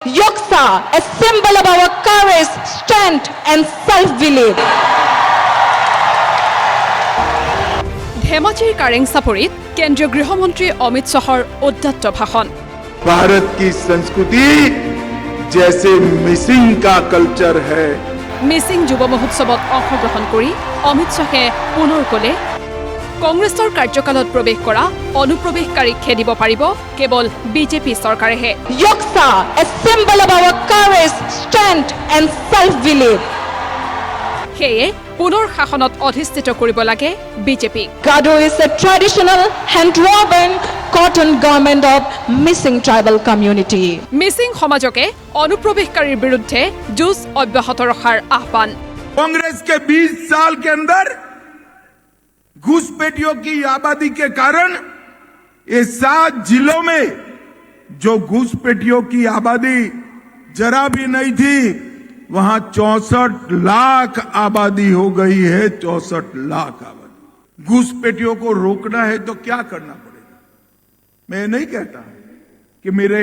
Yoksa, a symbol of our courage, strength and self-belief. ধেমাজিৰ কাৰেং চাপৰিত কেন্দ্ৰীয় গৃহমন্ত্ৰী অমিত শাহৰ উদ্যত্ত ভাষণ। भारत की संस्कृति जैसे मिसिंग का कल्चर है। মিচিং যুৱ মহোৎসৱত অংশগ্ৰহণ কৰি অমিত শাহে পুনৰ ক'লে কংগ্ৰেছৰ কাৰ্যকালত প্ৰৱেশ কৰা অনুপ্ৰৱেশকাৰীক খেদিব পাৰিব কেৱল BJP চৰকাৰেহে। Yoksa, a symbol of our courage, strength and self-belief. সেয়ে পুনৰ শাসনত অধিষ্ঠিত কৰিব লাগে BJP. Gado is a traditional hand-woven cotton garment of missing tribal community. মিচিং সমাজকে অনুপ্ৰৱেশকাৰীৰ বিৰুদ্ধে যুঁজ অব্যাহত ৰখাৰ আহ্বান। कांग्रेस के 20 साल के अंदर घुसपैठियों की आबादी के कारण ये 7 जिलों में जो घुसपैठियों की आबादी जरा भी नहीं थी, वहां 64 लाख आबादी हो गई है। 64 लाख आबादी। घुसपैठियों को रोकना है तो क्या करना पड़ेगा? मैं नहीं कहता कि मेरे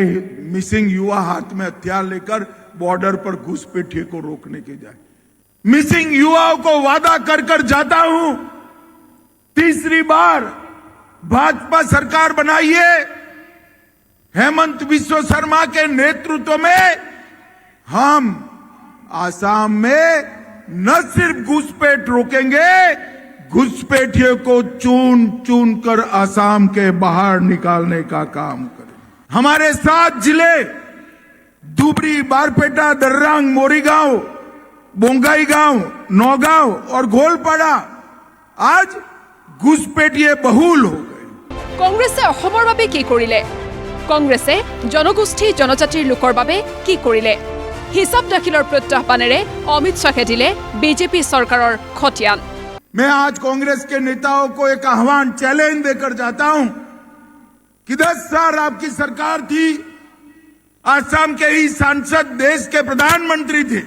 मिसिंग युवा हाथ में हथियार लेकर बॉर्डर पर घुसपैठियों को रोकने के जाए। मिसिंग युवाओं को वादा कर कर जाता हूं, तीसरी बार भाजपा सरकार बनाइए, हेमंत बिस्वा शर्मा के नेतृत्व में हम आसाम में न सिर्फ घुसपैठ रोकेंगे, घुसपैठियों को चुन चुन कर आसाम के बाहर निकालने का काम करें। हमारे 7 जिले धुबरी, बारपेटा, दर्रांग, मोरीगांव, बोंगाईगांव, नौगांव और गोलपाड़ा आज घुसपैठिये बहुल हो गए। কংগ্ৰেছে অসমৰ বাবে কি কৰিলে? কংগ্ৰেছে জনগোষ্ঠী জনজাতিৰ লোকৰ বাবে কি কৰিলে? হিচাপ দাখিলৰ প্ৰত্যাহ্বানেৰে অমিত শাহে দিলে বিজেপি চৰকাৰৰ খতিয়ান। मैं आज कांग्रेस के नेताओं को एक आह्वान, चैलेंज देकर जाता हूं कि 10 साल आपकी सरकार थी, आसाम के ही सांसद देश के प्रधानमंत्री थे।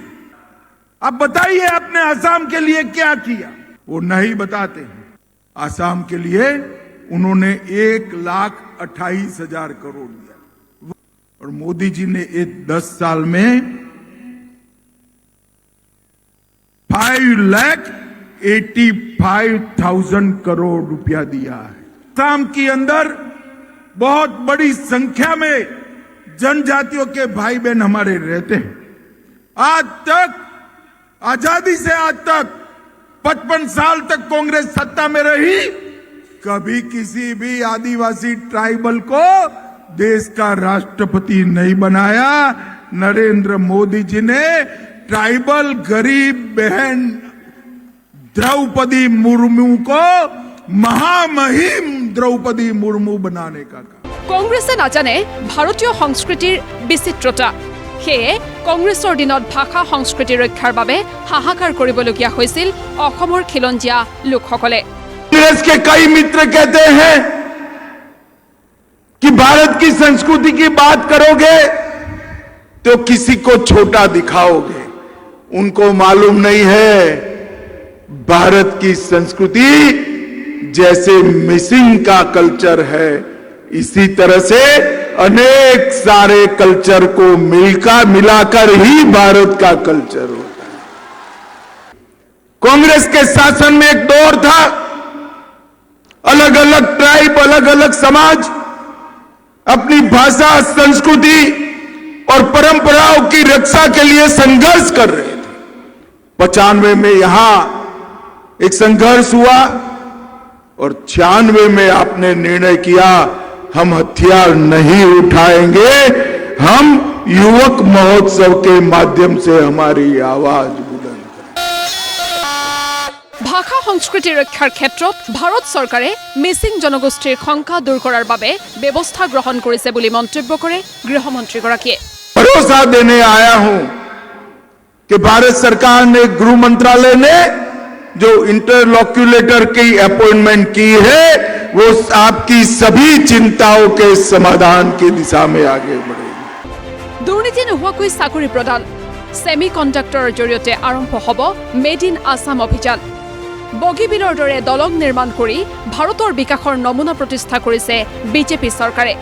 अब बताइए आपने आसाम के लिए क्या किया? वो नहीं बताते हैं। आसाम के लिए उन्होंने 1,28,000 करोड़ दिया और मोदी जी ने 10 साल में 5,85,000 करोड़ रुपया दिया है। आसाम के अंदर बहुत बड़ी संख्या में जनजातियों के भाई बहन हमारे रहते हैं। आज तक, आजादी से आज तक 55 साल तक कांग्रेस सत्ता में रही, कभी किसी भी आदिवासी ट्राइबल को देश का राष्ट्रपति नहीं बनाया। नरेंद्र मोदी जी ने ट्राइबल गरीब बहन द्रौपदी मुर्मू को महामहिम द्रौपदी मुर्मू बनाने का काम। কংগ্ৰেছে নাজানে ভাৰতীয় সংস্কৃতিৰ বিচিত্ৰতা। সেয়ে কংগ্ৰেছৰ দিনত ভাষা সংস্কৃতি ৰক্ষাৰ বাবে হাহাকাৰ কৰিবলগীয়া হৈছিল অসমৰ খিলঞ্জীয়া লোকসকলে। कांग्रेस के कई मित्र कहते हैं कि भारत की संस्कृति की बात करोगे तो किसी को छोटा दिखाओगे। उनको मालूम नहीं है भारत की संस्कृति जैसे मिसिंग का कल्चर है, इसी तरह से अनेक सारे कल्चर को मिलाकर ही भारत का कल्चर होता है। कांग्रेस के शासन में एक दौर था, अलग अलग ट्राइब, अलग अलग समाज अपनी भाषा, संस्कृति और परंपराओं की रक्षा के लिए संघर्ष कर रहे थे। 95 में यहां एक संघर्ष हुआ और 96 में आपने निर्णय किया हम हथियार नहीं उठाएंगे, हम युवक महोत्सव के माध्यम से हमारी आवाज बुलंद करें। ভাষা সংস্কৃতি ৰক্ষাৰ ক্ষেত্ৰত ভাৰত চৰকাৰে মিচিং জনগোষ্ঠীৰ শংকা দূৰ কৰাৰ বাবে ব্যৱস্থা গ্ৰহণ কৰিছে বুলি মন্তব্য কৰে গৃহমন্ত্ৰীগৰাকীয়ে। भरोसा देने आया हूं कि भारत सरकार ने, गृह मंत्रालय ने जो इंटरलॉक्यूलेटर की अपॉइंटमेंट की है, वो आपकी सभी चिंताओं के समाधान की दिशा में आगे बढ़ेगी। দুৰ্নীতি নোহোৱাকৈ চাকৰি প্ৰদান, ছেমি কণ্ডাক্টৰৰ জৰিয়তে আৰম্ভ হ'ব মেড ইন আছাম অভিযান। বগীবিলৰ দৰে দলং নিৰ্মাণ কৰি ভাৰতৰ বিকাশৰ নমুনা প্ৰতিষ্ঠা কৰিছে বিজেপি চৰকাৰে।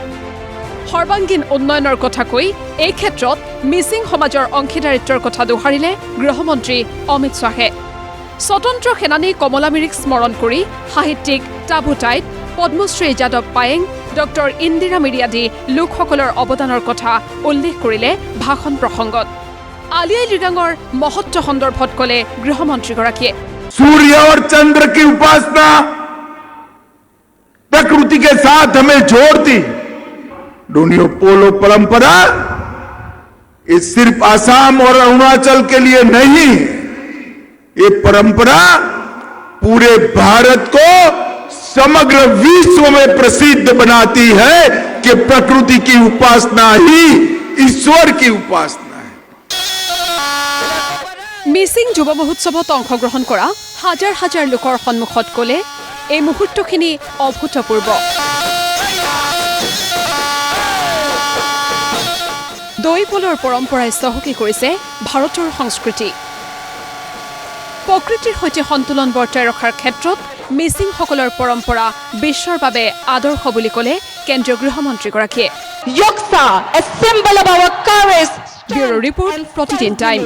সৰ্বাংগীন উন্নয়নৰ কথা কৈ এই ক্ষেত্ৰত মিচিং সমাজৰ অংশীদাৰিত্বৰ কথা দোহাৰিলে গৃহমন্ত্ৰী অমিত শ্বাহে। স্বতন্ত্ৰ সেনানী কমলা মিৰিক স্মৰণ কৰি সাহিত্যিক টাবু টাইট, পদ্মশ্ৰী যাদৱ পায়েং, ডক্টৰ ইন্দিৰা মিৰি আদি লোকসকলৰ অৱদানৰ কথা উল্লেখ কৰিলে ভাষণ প্ৰসংগত। আলি আই লৃগাঙৰ মহত্ব সন্দৰ্ভত ক'লে গৃহমন্ত্ৰীগৰাকীয়ে। सूर्य और चंद्र की उपासना प्रकृति के साथ हमें जोड़ती। डोनियो पोलो परंपरा ये सिर्फ आसाम और अरुणाचल के लिए नहीं, ये परंपरा पूरे भारत को समग्र विश्व में प्रसिद्ध बनाती है कि प्रकृति की उपासना ही ईश्वर की उपासना। মিচিং যুৱ মহোৎসৱত অংশগ্ৰহণ কৰা হাজাৰ হাজাৰ লোকৰ সন্মুখত ক'লে এই মুহূৰ্তখিনি অভূতপূৰ্ব। দৈ পলৰ পৰম্পৰাই চহকী কৰিছে ভাৰতৰ সংস্কৃতি। প্ৰকৃতিৰ সৈতে সন্তুলন বৰ্তাই ৰখাৰ ক্ষেত্ৰত মিচিংসকলৰ পৰম্পৰা বিশ্বৰ বাবে আদৰ্শ বুলি ক'লে কেন্দ্ৰীয় গৃহমন্ত্ৰীগৰাকীয়ে। Yoksa, a symbol of our courage. Bureau report, Pratidin time.